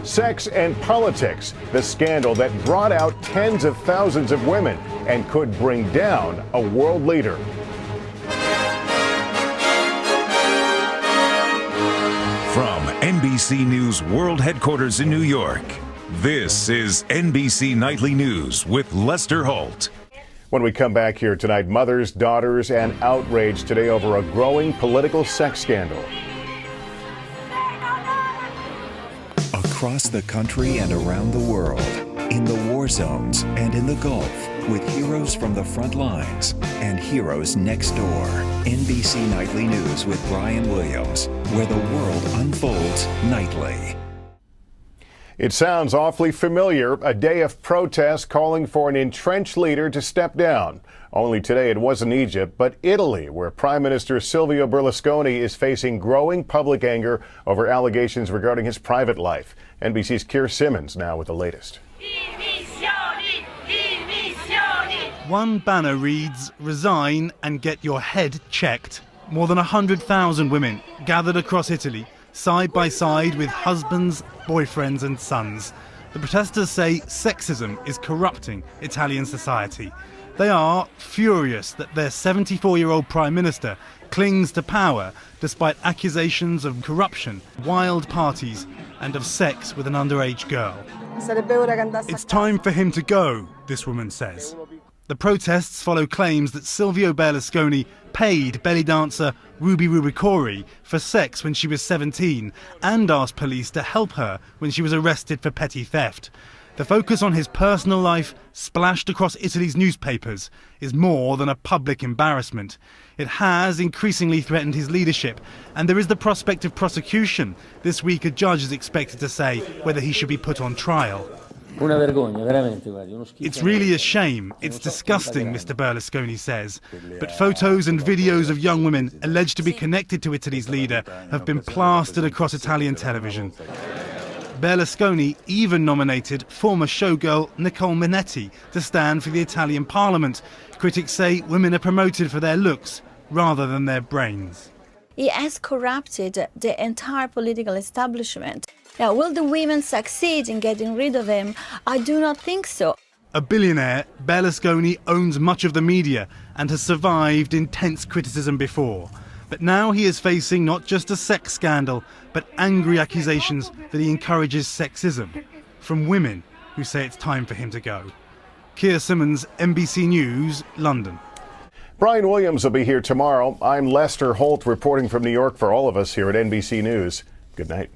Sex and politics, the scandal that brought out tens of thousands of women and could bring down a world leader. From NBC News World Headquarters in New York, this is NBC Nightly News with Lester Holt. When we come back here tonight, mothers, daughters, and outrage today over a growing political sex scandal. Across the country and around the world, in the war zones and in the Gulf, with heroes from the front lines and heroes next door. NBC Nightly News with Brian Williams, where the world unfolds nightly. It sounds awfully familiar, a day of protest calling for an entrenched leader to step down. Only today it wasn't Egypt, but Italy, where Prime Minister Silvio Berlusconi is facing growing public anger over allegations regarding his private life. NBC's Keir Simmons now with the latest. One banner reads, "Resign and get your head checked." More than 100,000 women gathered across Italy, side by side with husbands, boyfriends and sons. The protesters say sexism is corrupting Italian society. They are furious that their 74-year-old prime minister clings to power despite accusations of corruption, wild parties and of sex with an underage girl. It's time for him to go, this woman says. The protests follow claims that Silvio Berlusconi paid belly dancer Ruby Rubicori for sex when she was 17 and asked police to help her when she was arrested for petty theft. The focus on his personal life, splashed across Italy's newspapers, is more than a public embarrassment. It has increasingly threatened his leadership, and there is the prospect of prosecution. This week a judge is expected to say whether he should be put on trial. It's really a shame. It's disgusting, Mr. Berlusconi says. But photos and videos of young women alleged to be connected to Italy's leader have been plastered across Italian television. Berlusconi even nominated former showgirl Nicole Minetti to stand for the Italian parliament. Critics say women are promoted for their looks rather than their brains. He has corrupted the entire political establishment. Now, will the women succeed in getting rid of him? I do not think so. A billionaire, Berlusconi owns much of the media and has survived intense criticism before. But now he is facing not just a sex scandal, but angry accusations that he encourages sexism from women who say it's time for him to go. Keir Simmons, NBC News, London. Brian Williams will be here tomorrow. I'm Lester Holt reporting from New York for all of us here at NBC News. Good night.